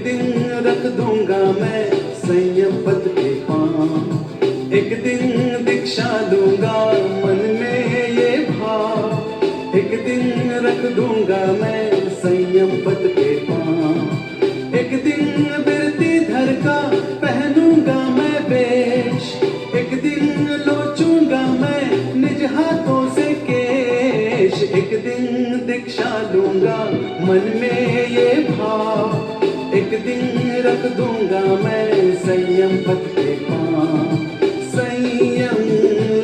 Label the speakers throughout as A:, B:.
A: दिन रख दूंगा मैं संयम पद के पांव, एक दिन दीक्षा लूंगा मन में ये भाव, एक दिन रख दूंगा मैं संयम पद के पांव, एक दिन बिरती धर का पहनूंगा मैं वेश, एक दिन लोचूंगा मैं निज हाथों से केश, एक दिन दीक्षा लूंगा मन में ये भाव, एक दिन रख दूंगा मैं संयम पद के पांव, संयम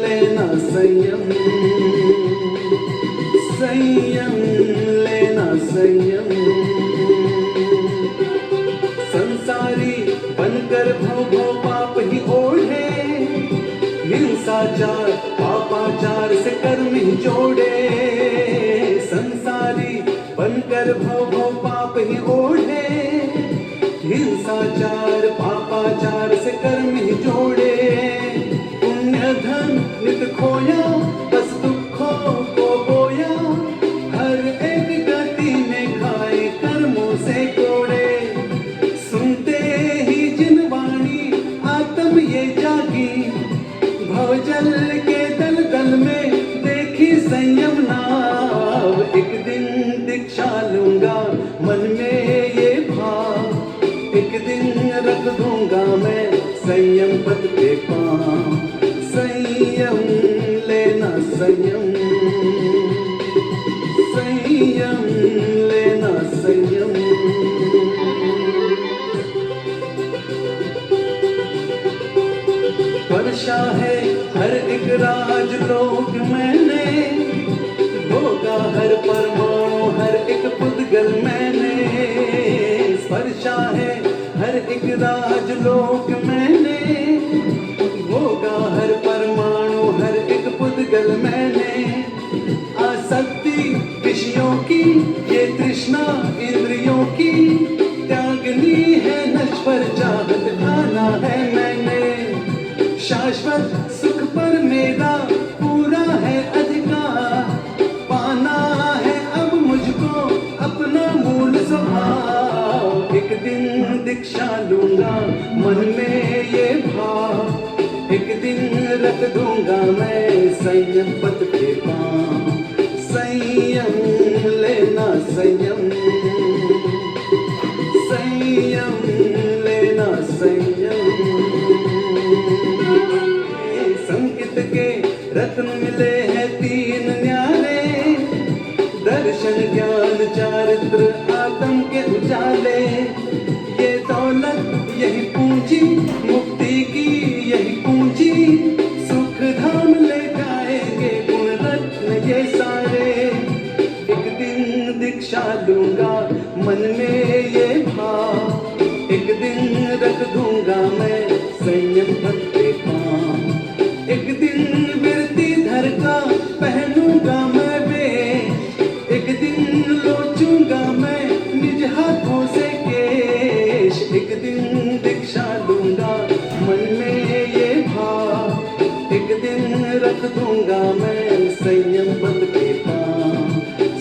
A: लेना संयम, संयम लेना संयम, संसारी बनकर भव भव पाप ही ओढ़े, हिंसाचार पापाचार से कर्म ही जोड़े, संसारी बनकर भव भव पाप ही ओढ़े, हिंसाचार पापाचार से कर्म ही जोड़े, पुण्य धन नित खोया बस दुखों को बोया, हर एक गति में खाए कर्मों से कोड़े, सुनते ही जिन वाणी आत्म ये जागी, भवजल के दल दल में देखी संयम नाव, एक दिन दीक्षा लूंगा मन में ये भाव, एक दिन रख दूंगा मैं संयम पद के पांव, संयम लेना संयम, संयम लेना संयम, वर्षा है हर एक राजलोक मैंने, भोगा हर परमाणु हर एक पुद्गल मैंने, स्पर्शा है हर एक राजलोक मैंने, भोगा हर परमाणु हर एक पुद्गल मैंने, आसक्ति विषयों की ये तृष्णा इंद्रियों की, त्यागनी है नश्वर चाहत खाना है मैंने, शाश्वत सुख पर मेरा पूरा है अधिकार, पाना है अब मुझको अपना मूल स्वभाव, एक दिन दीक्षा लूंगा मन में ये भाव, एक दिन रख दूंगा मैं संयम पद के पांव, संयम लेना संयम, संयम लेना संयम, संकित के रत्न मिले हैं तीन न्याले, दर्शन ज्ञान चारित्र आत्म के उजाले, ये दौलत यही पूंजी मुक्ति की यही पूंजी, सुख धाम ले जाएंगे गुण रत्न ये सारे, एक दिन दीक्षा लूंगा मन में ये भाव, एक दिन रख दूंगा मैं संयम पद के पांव, एक दिन बिरती धर का पहनूंगा मैं वेश, एक दिन लोचूंगा मैं निज हाथों से केश, एक दिन दीक्षा लूंगा मन में ये भाव, एक दिन रख दूंगा मैं संयम पद के पांव,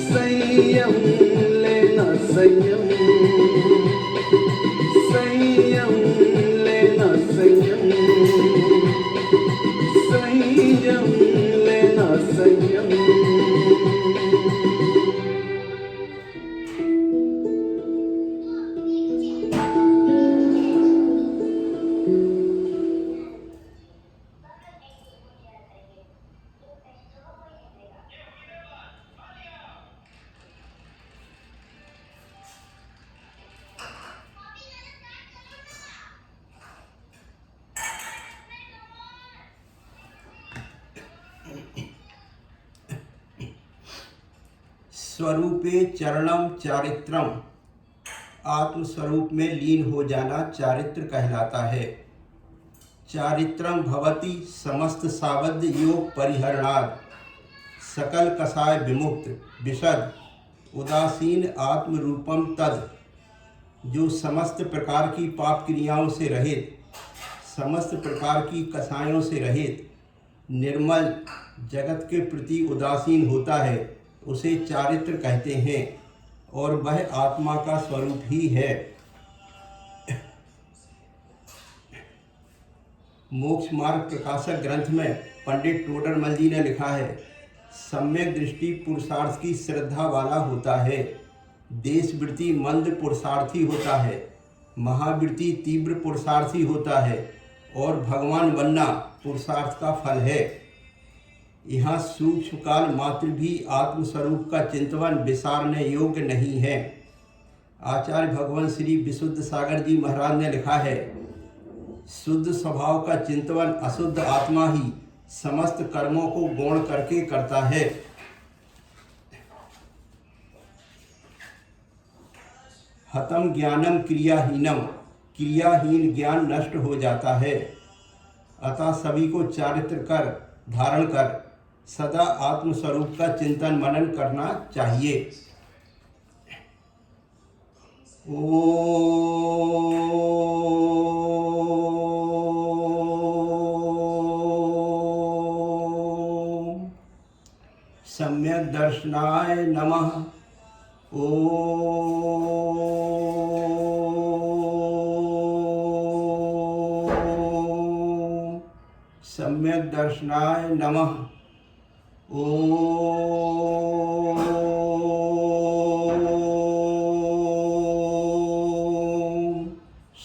A: संयम लेना संयम, संयम लेना संयम, संयम लेना संयम।
B: स्वरूपे चरणम चारित्रम, आत्मस्वरूप में लीन हो जाना चारित्र कहलाता है। चारित्रम भवति समस्त सावध योग परिहरणाद, सकल कसाय विमुक्त विशद उदासीन आत्म रूपम तद, जो समस्त प्रकार की पाप क्रियाओं से रहित, समस्त प्रकार की कसायों से रहित, निर्मल जगत के प्रति उदासीन होता है, उसे चारित्र कहते हैं और वह आत्मा का स्वरूप ही है। मोक्ष मार्ग प्रकाशक ग्रंथ में पंडित टोडरमल जी ने लिखा है, सम्यक दृष्टि पुरुषार्थ की श्रद्धा वाला होता है, देशवृत्ति मंद पुरुषार्थी होता है, महावृत्ति तीव्र पुरुषार्थी होता है और भगवान बनना पुरुषार्थ का फल है। यहाँ सूक्ष्म काल मात्र भी आत्मस्वरूप का चिंतन विसारने योग्य नहीं है। आचार्य भगवान श्री विशुद्ध सागर जी महाराज ने लिखा है, शुद्ध स्वभाव का चिंतन अशुद्ध आत्मा ही समस्त कर्मों को गौण करके करता है। हतम ज्ञानम क्रियाहीनम, क्रियाहीन ज्ञान नष्ट हो जाता है। अतः सभी को चारित्र कर धारण कर सदा आत्मस्वरूप का चिंतन मनन करना चाहिए। सम्यक दर्शनाय नमः। सम्यक दर्शनाय नमः।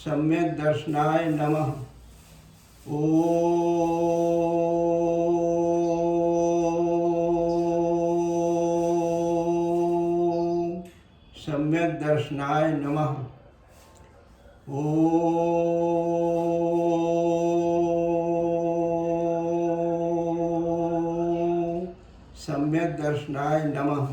B: सम्यक दर्शनाय नमः। सम्यक दर्शनाय नमः। सम्यक दर्शनाय नमः।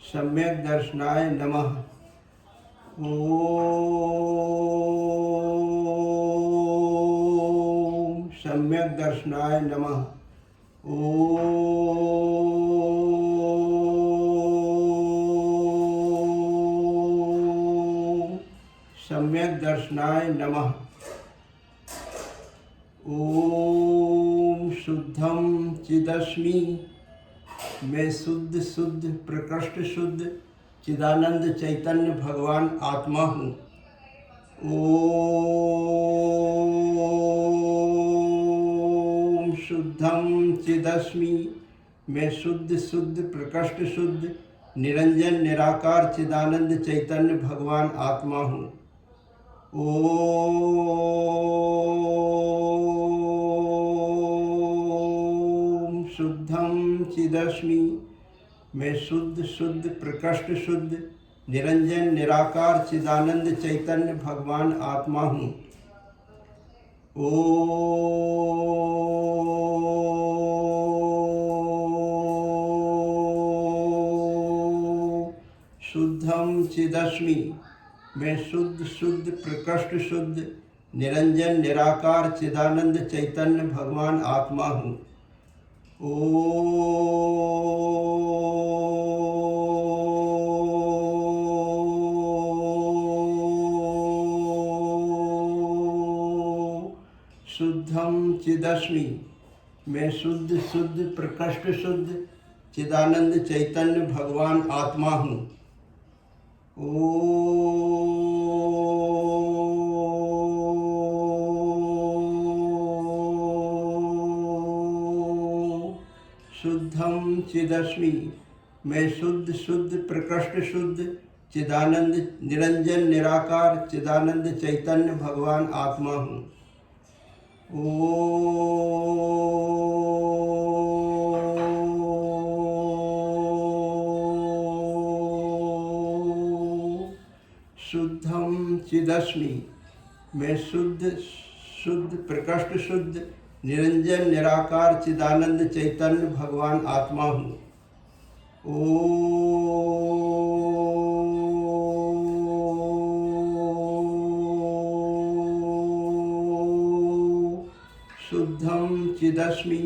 B: सम्यक दर्शनाय नमः। सम्यक दर्शनाय नमः। सम्यक दर्शनाय नमः। ओम शुद्धम चिदस्मि, मैं शुद्ध शुद्ध प्रकृष्ट शुद्ध चिदानंद चैतन्य भगवान आत्मा हूँ। ओम शुद्धम चिदस्मि, मैं शुद्ध शुद्ध प्रकृष्ट शुद्ध निरंजन निराकार चिदानंद चैतन्य भगवान आत्मा हूँ। ओम शुद्धम चिदस्मि, मैं शुद्ध शुद्ध प्रकृष्ट शुद्ध निरंजन निराकार चिदानंद चैतन्य भगवान आत्मा हूँ। शुद्धम चिदस्मि, मैं शुद्ध शुद्ध प्रकृष्ट शुद्ध निरंजन निराकार चिदानंद चैतन्य भगवान आत्मा हूँ। शुद्धम चिदस्मि, मैं शुद्ध शुद्ध प्रकृष्ट शुद्ध चिदानंद चैतन्य भगवान आत्मा हूँ। शुद्धम चिदस्मि, मैं शुद्ध शुद्ध प्रकृष्ट शुद्ध चिदानंद निरंजन निराकार चिदानंद चैतन्य भगवान आत्मा हूँ। शुद्धम चिदस्मि, मैं शुद्ध शुद्ध प्रकृष्ट शुद्ध निरंजन निराकार चिदानंद चैतन्य भगवान आत्मा हूँ। शुद्धम चिदस्मि,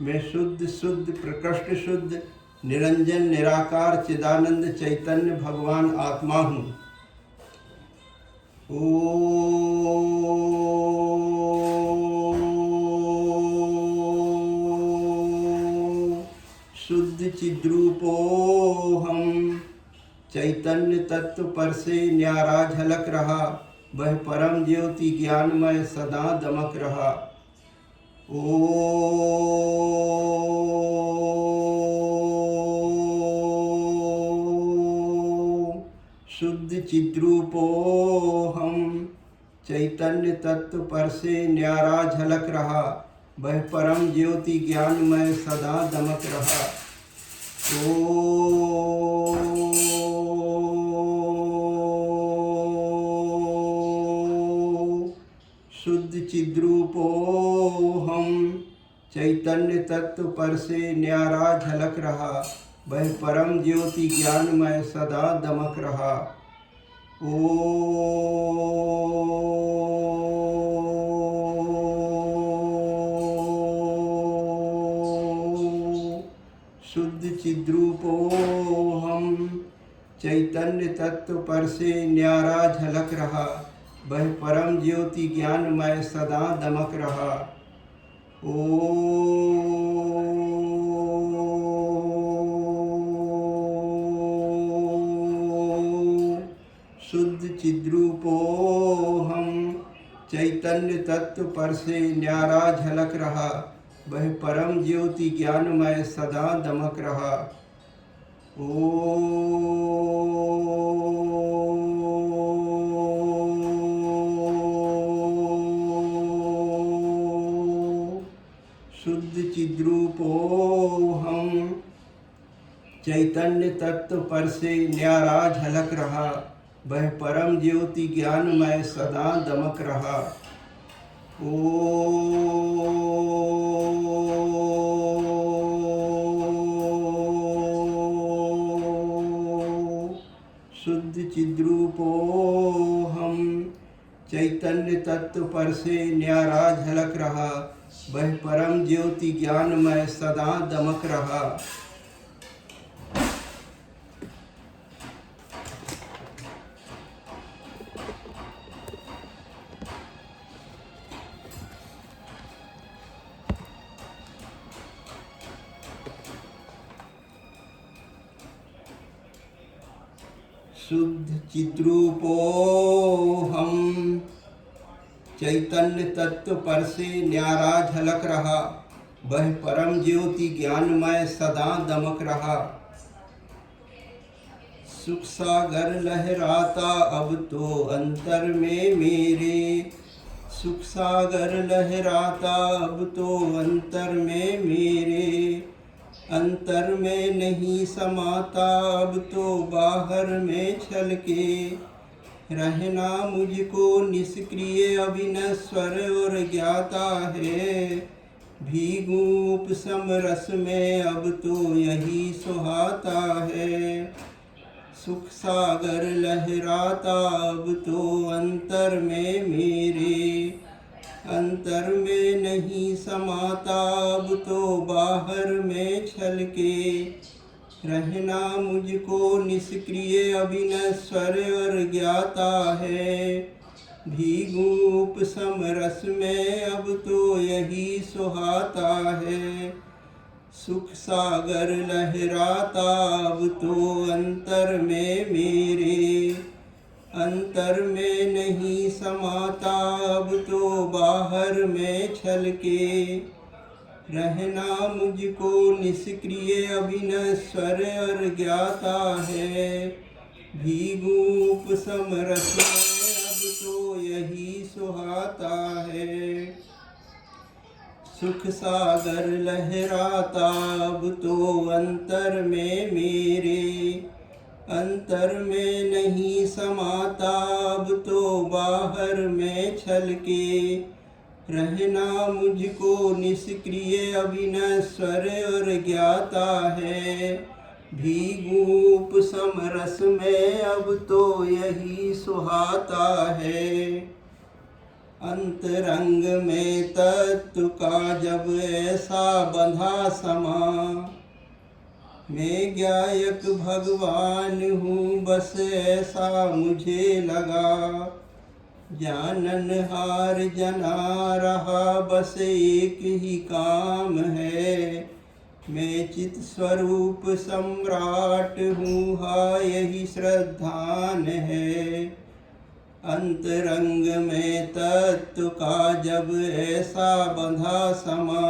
B: मैं शुद्ध शुद्ध प्रकृष्ट शुद्ध निरंजन निराकार चिदानंद चैतन्य भगवान आत्मा हूँ। शुद्ध चिद्रूपोहम चैतन्य तत्व पर से न्यारा झलक रहा, वह परम ज्योति ज्ञानमय सदा दमक रहा। ओ शुद्ध चिद्रूपोहम चैतन्य तत्व पर से न्यारा झलक रहा, वह परम ज्योति ज्ञानमय सदा दमक रहा। ओ शुद्ध चिद्रूपोहम चैतन्य तत्व पर से न्यारा झलक रहा, वह परम ज्योति ज्ञानमय सदा दमक रहा। ओ शुद्ध चिद्रूपोहम चैतन्य तत्व पर से न्यारा झलक रहा, वह परम ज्योति ज्ञानमय सदा दमक रहा। ओ शुद्ध चिद्रूपोहम चैतन्य तत्व पर से न्यारा झलक रहा, वह परम ज्योति ज्ञानमय सदा दमक रहा। शुद्ध चिद्रूपोहम चैतन्य तत्व पर से न्यारा झलक रहा, वह परम ज्योति ज्ञानमय सदा दमक रहा। शुद्ध चिद्रूपोहम चैतन्य तत्व पर से न्यारा झलक रहा, वह परम ज्योति ज्ञानमय सदा दमक रहा। शुद्ध चिद्रूपोहम चैतन्य तत्व पर से न्यारा झलक रहा, वह परम ज्योति ज्ञानमय सदा दमक रहा। सुख सागर लहराता अब तो अंतर में मेरे, सुख सागर लहराता अब तो अंतर में मेरे, अंतर में नहीं समाता अब तो बाहर में छलके, रहना मुझको निष्क्रिय अभिनश्वर और ज्ञाता है, भीगूप समरस में अब तो यही सुहाता है। सुख सागर लहराता अब तो अंतर में मेरे, अंतर में नहीं समाता अब तो बाहर में छलके, रहना मुझको निष्क्रिय अभिनश्वर और ज्ञाता है, भीगूप समरस में अब तो यही सुहाता है। सुख सागर लहराता अब तो अंतर में मेरे, अंतर में नहीं समाता अब तो बाहर में छलके, रहना मुझको निष्क्रिय अभिनश्वर और ज्ञाता है, भीगूप समरस में अब तो यही सुहाता है। सुख सागर लहराता अब तो अंतर में मेरे, अंतर में नहीं समाता अब तो बाहर में छलके, रहना मुझको निष्क्रिय अभिनश्वर और ज्ञाता है, भीगूप समरस में अब तो यही सुहाता है। अंतरंग में तत्व का जब ऐसा बंधा समा, मैं गायक भगवान हूँ बस ऐसा मुझे लगा, जाननहार जना रहा बस एक ही काम है, मैं चित स्वरूप सम्राट हूँ, हा यही श्रद्धान है। अंतरंग में तत्व का जब ऐसा बंधा समा,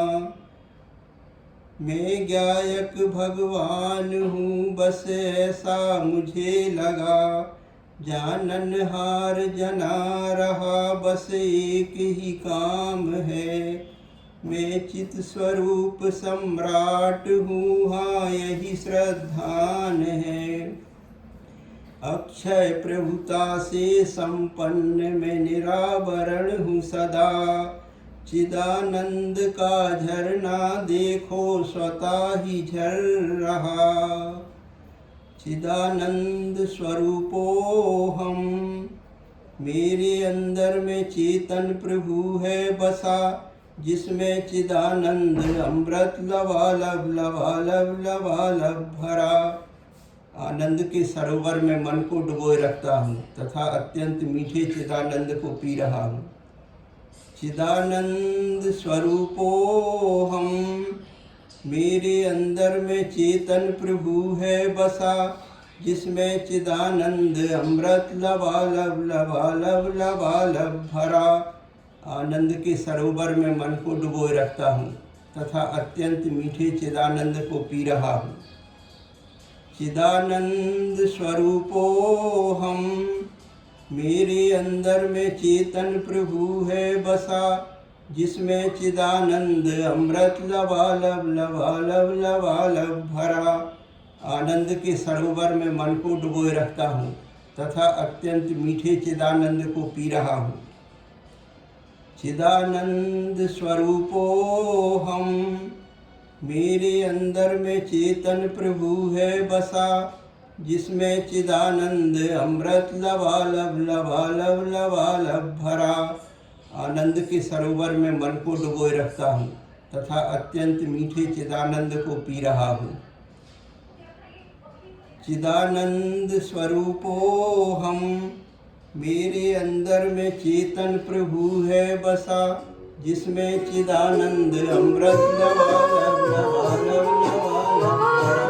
B: मैं गायक भगवान हूँ बस ऐसा मुझे लगा। जाननहार जना रहा बस एक ही काम है, मैं चित स्वरूप सम्राट हूँ, हाँ यही श्रद्धान है। अक्षय प्रभुता से संपन्न मैं निरावरण हूँ सदा, चिदानंद का झरना देखो स्वतः ही झर रहा। चिदानंद स्वरूपो हम, मेरे अंदर में चेतन प्रभु है बसा, जिसमें चिदानंद अमृत लबालब लबालब लबालब भरा। आनंद के सरोवर में मन को डुबोए रखता हूँ तथा अत्यंत मीठे चिदानंद को पी रहा हूँ। चिदानंद स्वरूपो हम, मेरे अंदर में चेतन प्रभु है बसा, जिसमें चिदानंद अमृत लबालब लबालब लबालब भरा। आनंद के सरोवर में मन को डुबोए रखता हूँ तथा अत्यंत मीठे चिदानंद को पी रहा हूँ। चिदानंद स्वरूपो हम, मेरे अंदर में चेतन प्रभु है बसा, जिसमें चिदानंद अमृत लबालब लबालब लबालब भरा। आनंद के सरोवर में मन को डुबोए रखता हूँ तथा अत्यंत मीठे चिदानंद को पी रहा हूँ। चिदानंद स्वरूपो हम, मेरे अंदर में चेतन प्रभु है बसा, जिसमें चिदानंद अमृत लबालब लबालब लबालब भरा। आनंद के सरोवर में मन को डुबोए रखता हूँ तथा अत्यंत मीठे चिदानंद को पी रहा हूँ। चिदानंद स्वरूपो हम, मेरे अंदर में चेतन प्रभु है बसा, जिसमें चिदानंद अमृत लबालब लबालब लबालब भरा।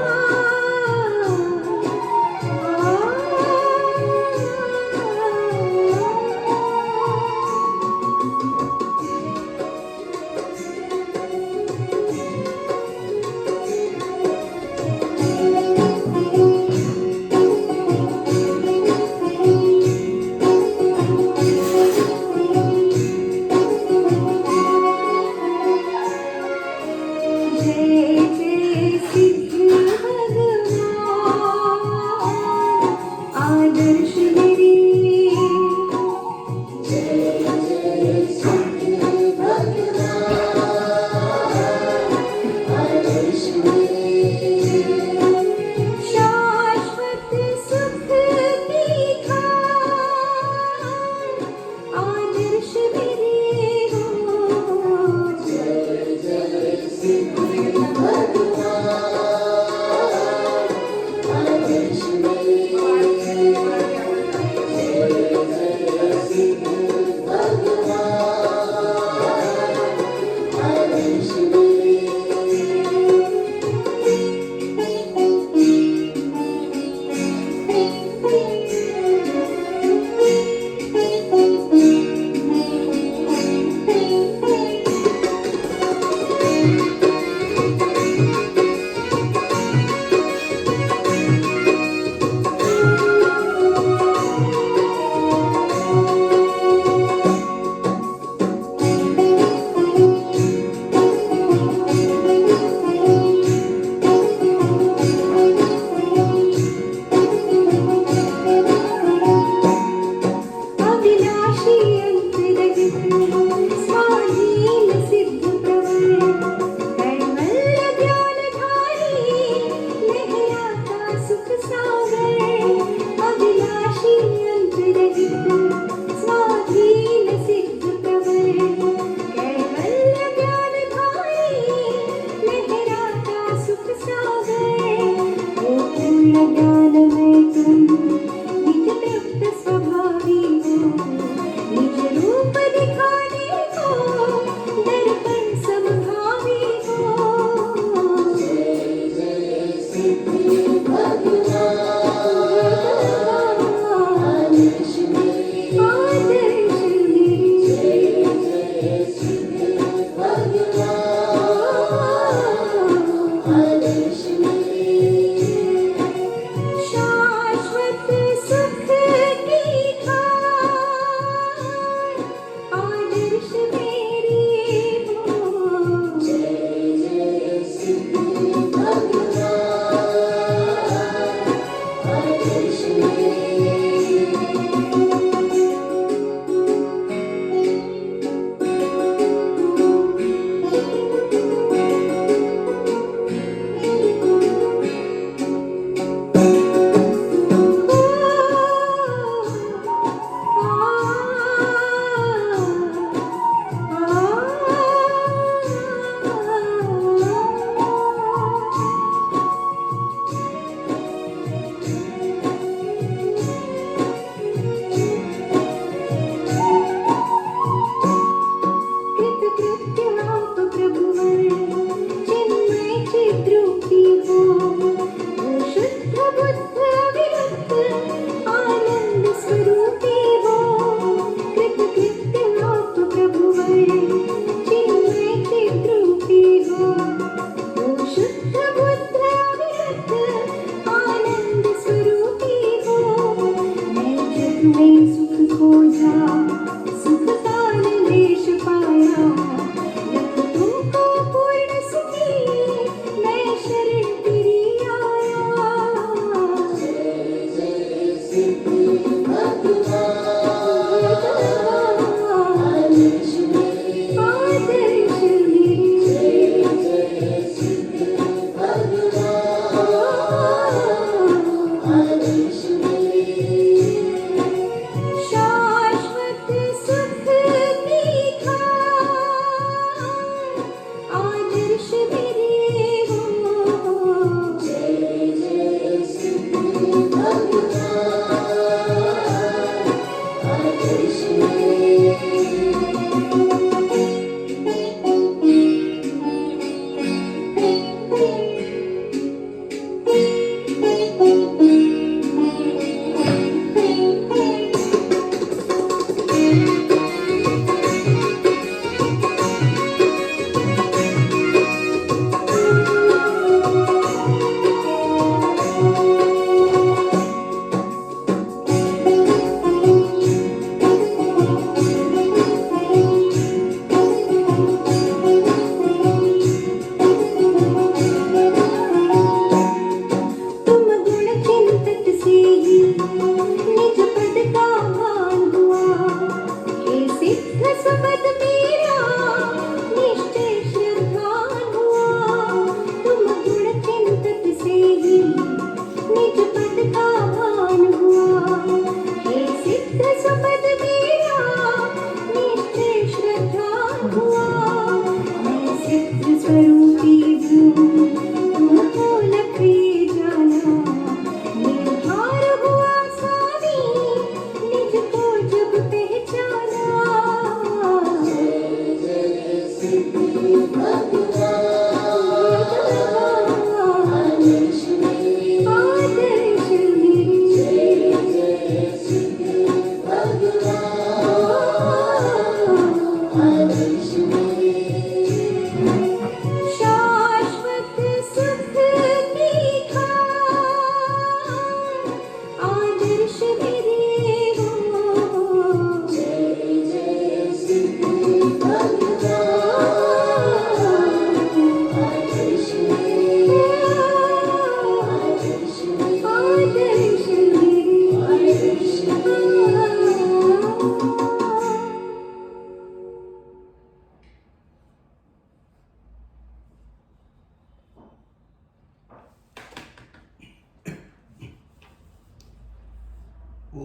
B: ॐ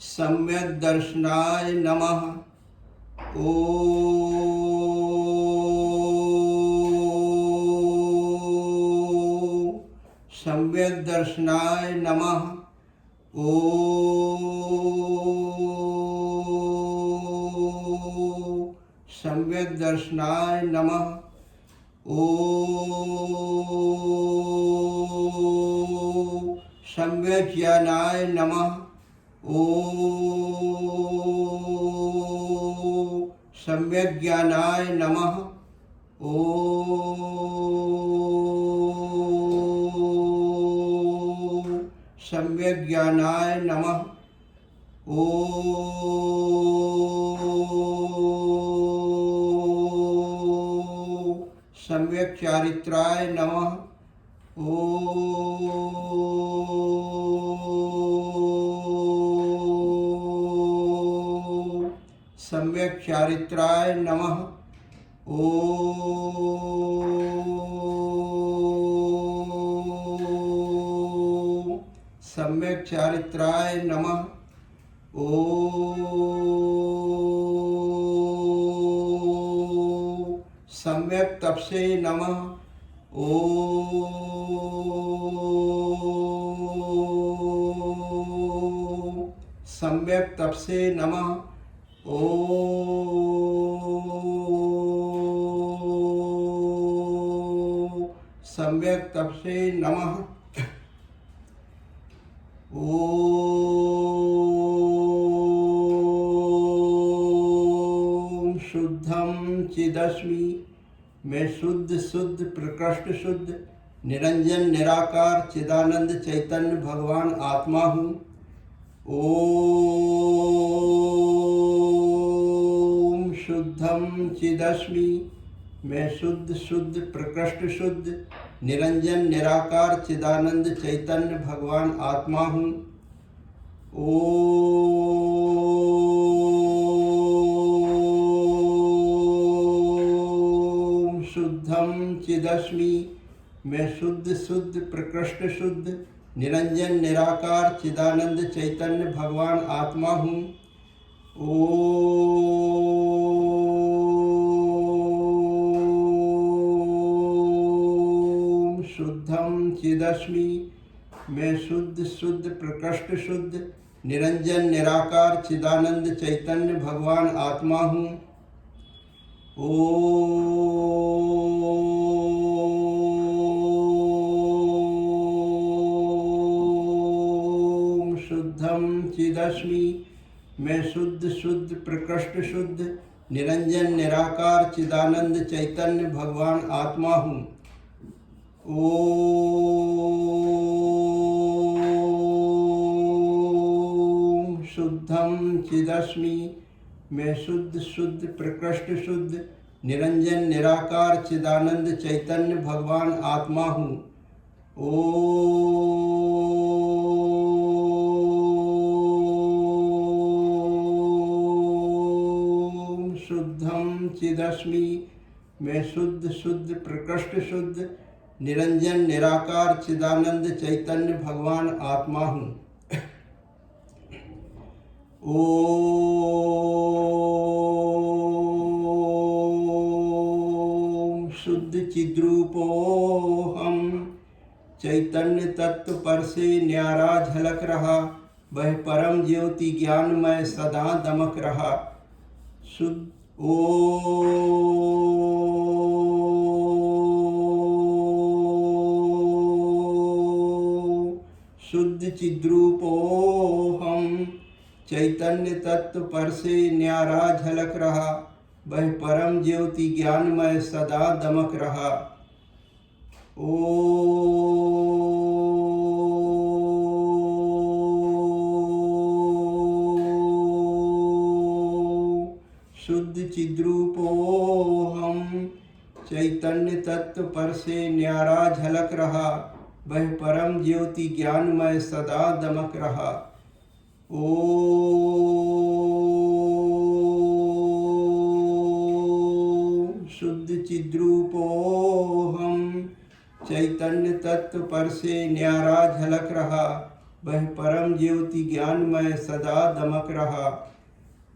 B: सम्यक् दर्शनाय नमः। ॐ सम्यक् दर्शनाय नमः। ॐ सम्यक् दर्शनाय नमः। ॐ सम्यक् ज्ञानाय नमः। ॐ सम्यक् ज्ञानाय नमः। ॐ सम्यक् ज्ञानाय नमः। ॐ सम्यक् चारित्राय नमः। ॐ सम्यक् चारित्राय नमः। ॐ सम्यक् चारित्राय नमः। ॐ सम्यक् तपसे नमः। ॐ सम्यक् तपसे नमः। ॐ सम्यक् तपसे नमः। ॐ शुद्धं चिदस्मि। मैं शुद्ध शुद्ध प्रकृष्ट शुद्ध निरंजन निराकार चिदानंद चैतन्य भगवान आत्मा हूँ। ॐ शुद्धं चिदस्मि। मैं शुद्ध शुद्ध प्रकृष्ट शुद्ध निरंजन निराकार चिदानंद चैतन्य भगवान आत्मा हूँ। ॐ शुद्धं चिदस्मि। मैं शुद्ध शुद्ध प्रकृष्ट शुद्ध निरंजन निराकार चिदानंद चैतन्य भगवान आत्मा हूँ। ॐ शुद्धं चिदस्मि। मैं शुद्ध शुद्ध प्रकृष्ट शुद्ध निरंजन निराकार चिदानंद चैतन्य भगवान आत्मा हूँ। ॐ शुद्धं चिदस्मि। मैं शुद्ध शुद्ध प्रकृष्ट शुद्ध निरंजन निराकार चिदानंद चैतन्य भगवान आत्मा हूँ। ॐ शुद्धं चिदस्मि। मैं शुद्ध शुद्ध प्रकृष्ट शुद्ध निरंजन निराकार चिदानंद चैतन्य भगवान आत्मा हूँ। ॐ शुद्धं चिदस्मि। मैं शुद्ध शुद्ध प्रकृष्ट शुद्ध निरंजन निराकार चिदानंद चैतन्य भगवान आत्मा हूँ। ॐ शुद्ध चिद्रूपोऽहं चैतन्य तत्व पर से न्यारा झलक रहा। वह परम ज्योति ज्ञानमय सदा दमक रहा। शुद्ध शुद्ध चिद्रूपोऽहं चैतन्य तत्व पर से न्यारा झलक रहा। वह परम ज्योति ज्ञानमय सदा दमक रहा। शुद्ध चिद्रूपोऽहं चैतन्य तत्व पर से न्यारा झलक रहा। वह परम ज्योति ज्ञानमय सदा दमक रहा। ॐ शुद्ध चिद्रूपोऽहम् चैतन्य तत्व पर से न्यारा झलक रहा, वह परम ज्योति ज्ञानमय सदा दमक रहा।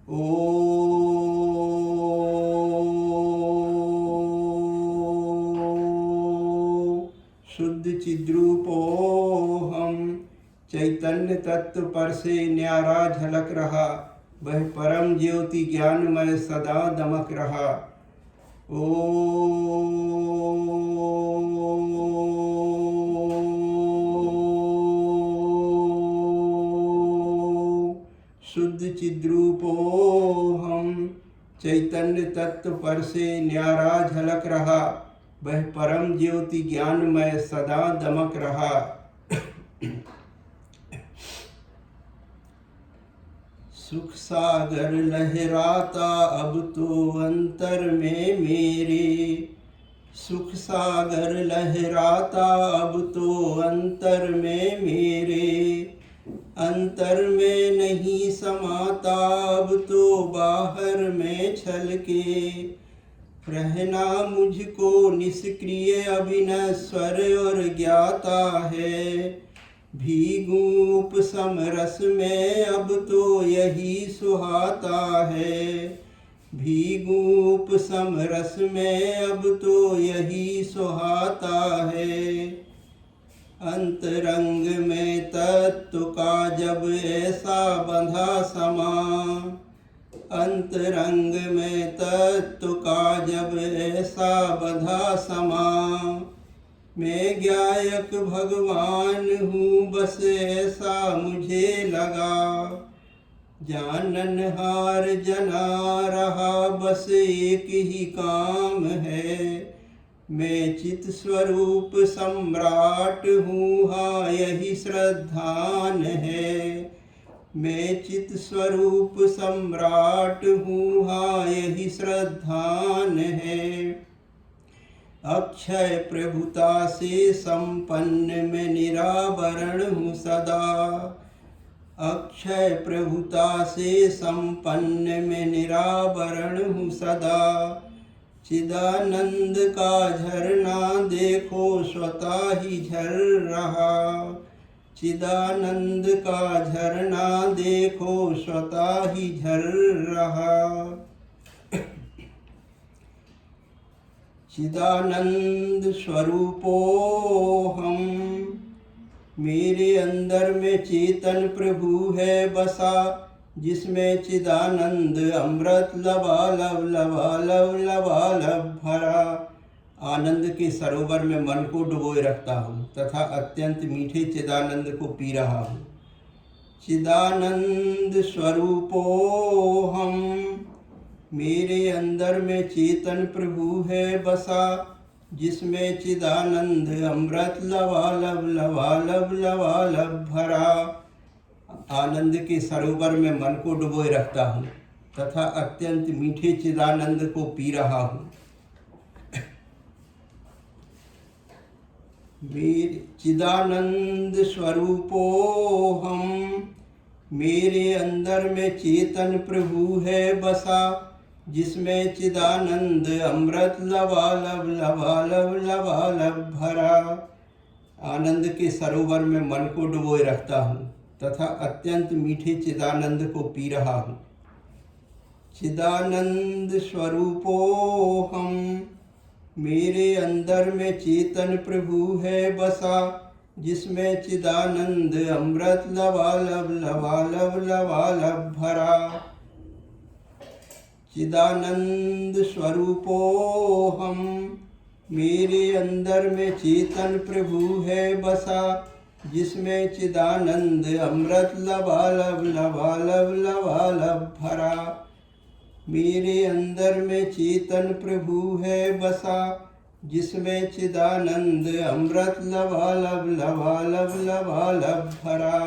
B: ओ शुद्ध चिद्रूपोऽहम् चैतन्य तत्व पर से न्यारा झलक रहा, वह परम ज्योति ज्ञानमय सदा दमक रहा। ओ शुद्ध चिद्रूपोऽहम् चैतन्य तत्व पर से न्यारा झलक रहा, वह परम ज्योति ज्ञानमय सदा दमक रहा। सुख सागर लहराता अब तो अंतर में मेरे, सुख सागर लहराता अब तो अंतर में मेरे, अंतर में नहीं समाता अब तो बाहर में छलके, रहना मुझको निष्क्रिय अभिनश्वर और ज्ञाता है, भीगू उपशम रस में अब तो यही सुहाता है, भीगू उपशम रस में अब तो यही सुहाता है। अंतरंग में तत्व का जब ऐसा बंधा समा, अंतरंग में तत्व का जब ऐसा बंधा समा, मैं गायक भगवान हूँ बस ऐसा मुझे लगा, जाननहार जना रहा बस एक ही काम है, मैं चित स्वरूप सम्राट हूँ हाँ यही श्रद्धान है, मैं चित स्वरूप सम्राट हूँ हाँ यही श्रद्धान है। अक्षय प्रभुता से संपन्न मैं निरावरण हूँ सदा, अक्षय प्रभुता से संपन्न मैं निरावरण हूँ सदा, चिदानंद का झरना देखो स्वतः ही झर रहा, चिदानंद का झरना देखो स्वतः ही झर रहा। चिदानंद स्वरूपोऽहम् मेरे अंदर में चेतन प्रभु है बसा, जिसमें चिदानंद अमृत लबालब लबालब लबालब भरा। आनंद के सरोवर में मन को डुबोए रखता हूँ तथा अत्यंत मीठे चिदानंद को पी रहा हूँ। चिदानंद स्वरूपोऽहम् मेरे अंदर में चेतन प्रभु है बसा, जिसमें चिदानंद अमृत लबालब लबालब लबालब भरा। आनंद के सरोवर में मन को डुबोए रखता हूँ तथा अत्यंत मीठे चिदानंद को पी रहा हूँ। मेरे चिदानंद स्वरूपोऽहम् मेरे अंदर में चेतन प्रभु है बसा, जिसमें चिदानंद अमृत लबालब लबालब लबालब भरा। आनंद के सरोवर में मन को डुबोए रखता हूँ तथा अत्यंत मीठे चिदानंद को पी रहा हूँ। चिदानंद स्वरूपोऽहम् मेरे अंदर में चेतन प्रभु है बसा, जिसमें चिदानंद अमृत लबालब लबालब लबालब भरा। चिदानंद स्वरूपोऽहम् मेरे अंदर में चेतन प्रभु है बसा, जिसमें चिदानंद अमृत लबालब लबालब लबालब भरा। मेरे अंदर में चेतन प्रभु है बसा, जिसमें चिदानंद अमृत लबालब लबालब लबालब भरा।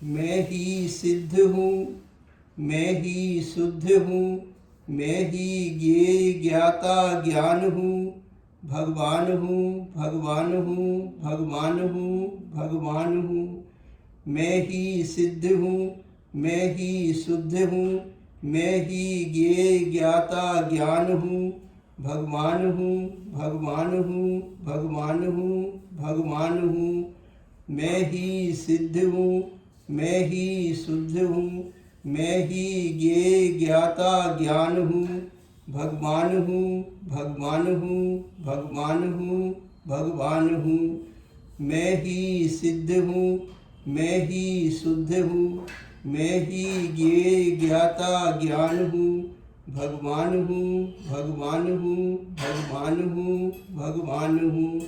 B: मैं ही सिद्ध हूँ, मैं ही शुद्ध हूँ, मैं ही ज्ञेय ज्ञाता ज्ञान हूँ, भगवान हूँ भगवान हूँ भगवान हूँ भगवान हूँ। मैं ही सिद्ध हूँ, मैं ही शुद्ध हूँ, मैं ही ज्ञेय ज्ञाता ज्ञान हूँ, भगवान हूँ, भगवान हूँ, भगवान हूँ, भगवान हूँ। मैं ही सिद्ध हूँ, मैं ही शुद्ध हूँ, मैं ही ज्ञेय ज्ञाता ज्ञान हूँ, भगवान हूँ, भगवान हूँ, भगवान हूँ, भगवान हूँ। मैं ही सिद्ध हूँ, मैं ही शुद्ध हूँ, मैं ही ज्ञेय ज्ञाता ज्ञान हूँ, भगवान हूँ, भगवान हूँ, भगवान हूँ, भगवान हूँ।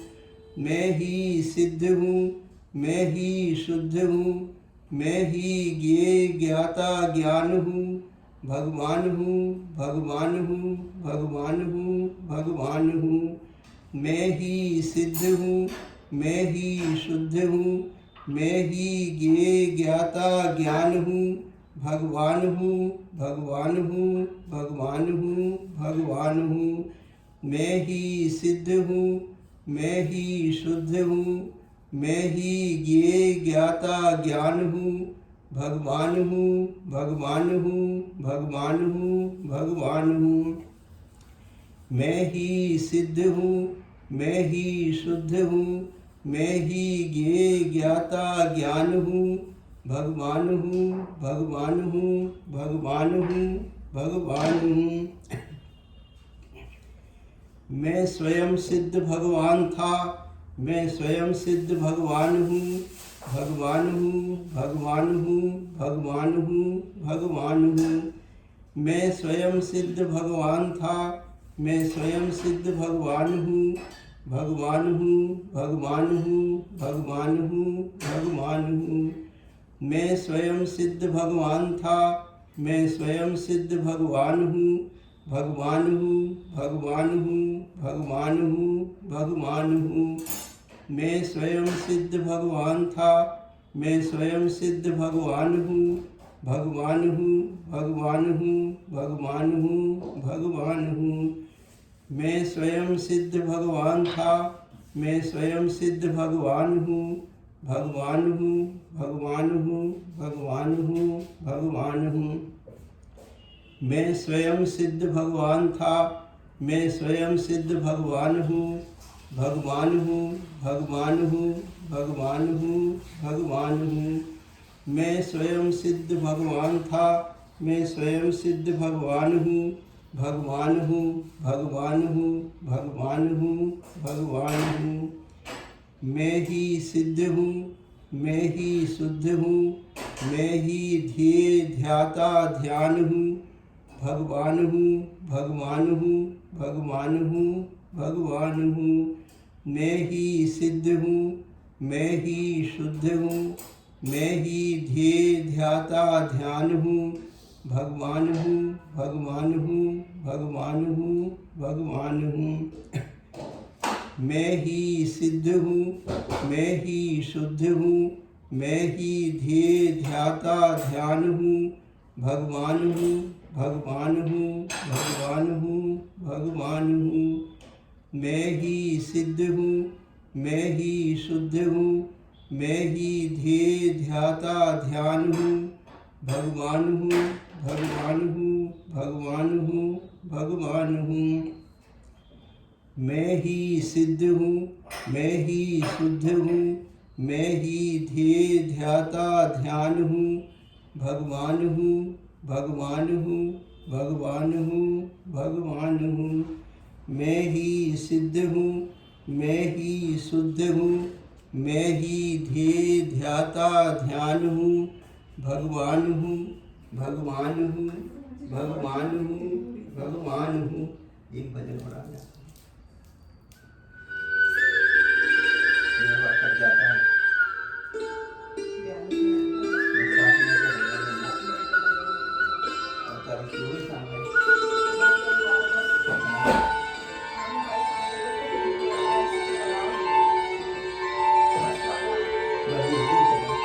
B: मैं ही सिद्ध हूँ, मैं ही शुद्ध हूँ, मैं ही ज्ञेय ज्ञाता ज्ञान हूँ, भगवान हूँ, भगवान हूँ, भगवान हूँ, भगवान हूँ। मैं ही सिद्ध हूँ, मैं ही शुद्ध हूँ, मैं ही ज्ञेय ज्ञाता ज्ञान हूँ, भगवान हूँ, भगवान हूँ, भगवान हूँ, भगवान हूँ। मैं ही सिद्ध हूँ, मैं ही शुद्ध हूँ, मैं ही ज्ञेय ज्ञाता ज्ञान हूँ, भगवान हूँ, भगवान हूँ, भगवान हूँ, भगवान हूँ। मैं ही सिद्ध हूँ, मैं ही शुद्ध हूँ, मैं ही ज्ञेय ज्ञाता ज्ञान हूँ, भगवान हूँ, भगवान हूँ, भगवान हूँ, भगवान हूँ। मैं स्वयं सिद्ध भगवान था, मैं स्वयं सिद्ध भगवान हूँ, भगवान हूँ, भगवान हूँ, भगवान हूँ, भगवान हूँ। मैं स्वयं सिद्ध भगवान था, मैं स्वयं सिद्ध भगवान हूँ, भगवान हूँ, भगवान हूँ, भगवान हूँ, भगवान हूँ। मैं स्वयं सिद्ध भगवान था, मैं स्वयं सिद्ध भगवान हूँ, भगवान हूँ, भगवान हूँ, भगवान हूँ, भगवान हूँ। मैं स्वयं सिद्ध भगवान था, मैं स्वयं सिद्ध भगवान हूँ, भगवान हूँ, भगवान हूँ, भगवान हूँ, भगवान हूँ। मैं स्वयं सिद्ध भगवान था, मैं स्वयं सिद्ध भगवान हूँ, भगवान हूँ, भगवान हूँ, भगवान हूँ, भगवान हूँ। मैं स्वयं सिद्ध भगवान था, मैं स्वयं सिद्ध भगवान हूँ, भगवान हूँ, भगवान हूँ, भगवान हूँ, भगवान हूँ। मैं स्वयं सिद्ध भगवान था, मैं स्वयं सिद्ध भगवान हूँ, भगवान हूँ, भगवान हूँ, भगवान हूँ, भगवान हूँ। मैं ही सिद्ध हूँ, मैं ही शुद्ध हूँ, मैं ही ध्येय ध्याता ध्यान हूँ, भगवान हूँ, भगवान हूँ, भगवान हूँ, भगवान हूँ। मैं ही सिद्ध हूँ, मैं ही शुद्ध हूँ, मैं ही ध्येय ध्याता ध्यान हूँ, भगवान हूँ, भगवान हूँ, भगवान हूँ, भगवान हूँ। मैं ही सिद्ध हूँ, मैं ही शुद्ध हूँ, मैं ही ध्येय ध्याता ध्यान हूँ, भगवान हूँ, भगवान हूँ, भगवान हूँ, भगवान हूँ। मैं ही सिद्ध हूँ, मैं ही शुद्ध हूँ, मैं ही ध्येय ध्याता ध्यान हूँ, भगवान हूँ, भगवान हूँ, भगवान हूँ, भगवान हूँ। मैं ही सिद्ध हूँ, मैं ही शुद्ध हूँ, मैं ही ध्येय ध्याता ध्यान हूँ, भगवान हूँ, भगवान हूँ, भगवान हूँ, भगवान हूँ। मैं ही सिद्ध हूँ, मैं ही शुद्ध हूँ, मैं ही ध्येय ध्याता ध्यान हूँ, भगवान हूँ, भगवान हूँ, भगवान हूँ, भगवान हूँ। एक भजन पढ़ा जाता है। निर्भर कर जाता है। साथ में जो भगवान है और तरफ से वही सामने बस ये ही करें।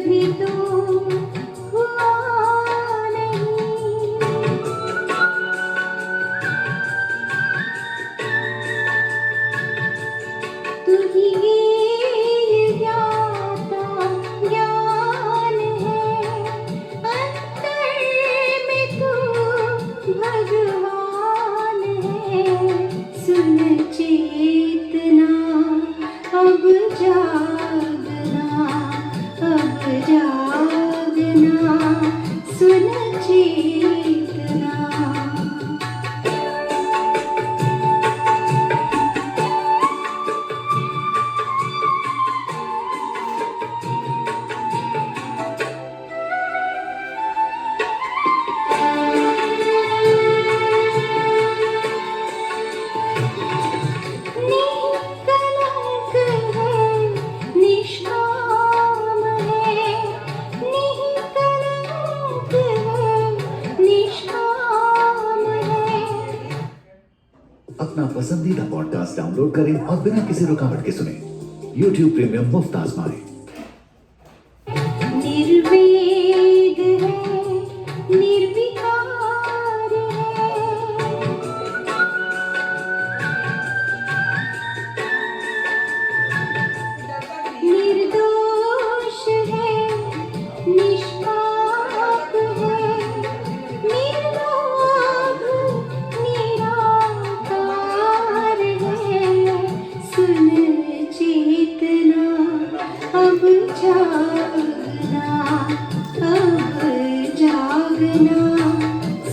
C: भी तो हुआ नहीं। तू ही ज्ञाता ज्ञान है, अंतर में तू भगवान है। सुन चेतना अब जागना, अब जागना, सुन चेतना। निष्कलंक है, निष्काम है, निष्कलंक है, निष्काम है।
D: अपना पसंदीदा पॉडकास्ट डाउनलोड करें और बिना किसी रुकावट के सुनें। YouTube प्रीमियम मुफ्त आजमाएं।
C: निर्वेद है, निर्विकार है, निर्दोष है, निष्पाप है, निर्लोभ निराकार है। सुन चेतना अब जागना, अब जागना,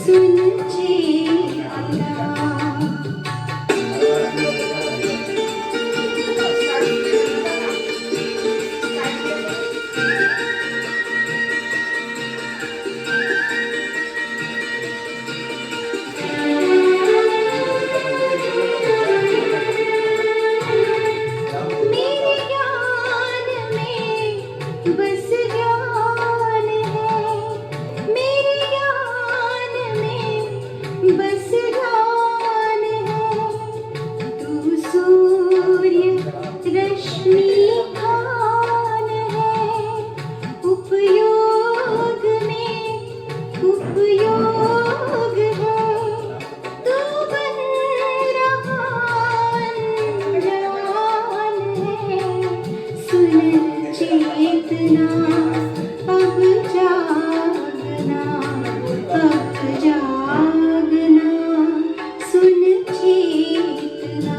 C: सुन चेतना। मेरे ज्ञान में बस ज्ञान है, मेरे ज्ञान में बस ज्ञान है। तू सूर्य रश्मि खान है, उपयोग में उपयोग है। तू बन रहा अनजान है। सुन चेतना अब जागना, अब जागना, सुन चेतना।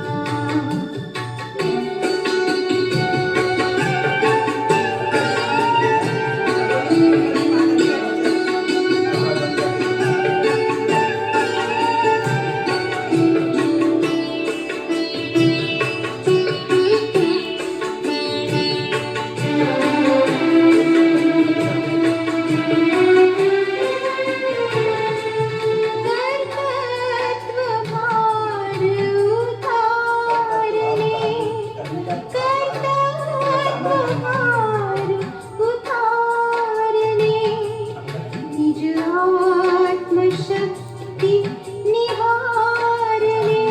C: कर्तव्य भार उतार ले, कर्तव्य भार उतार ले, निज आत्मशक्ति निहार ले।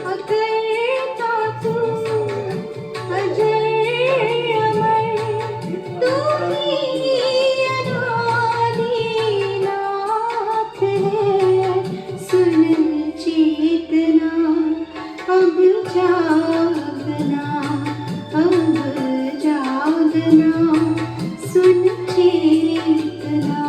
C: अकर्ता तू अजर अमर, तू ही अनादिनाथ है। सुन चेतना अब जागना, अब जागना, सुन चेतना।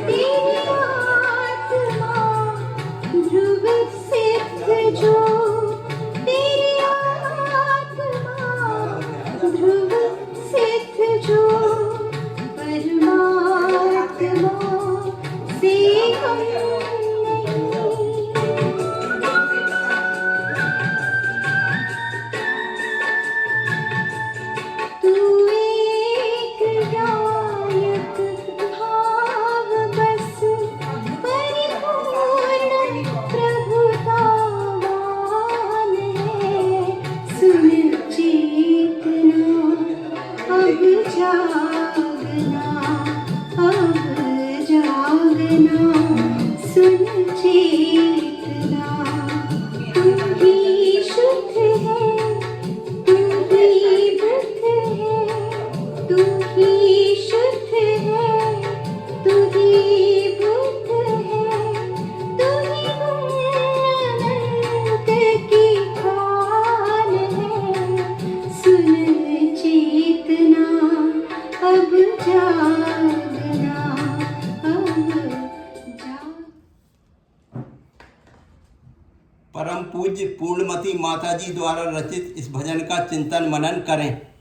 C: तेरी आत्मा ध्रुव सिद्ध जो, तेरी आत्मा ध्रुव सिद्ध जो, परमात्मा से हम नहीं। तू एक गायक भाव बस, पर तू ही शुद्ध है, तू ही बुद्ध है, तू ही अनंत की खान है। सुन चेतना अब जागना, अब जाग।
B: परम पूज्य पूर्णमती माता जी द्वारा रचित इस भजन का चिंतन मनन करें।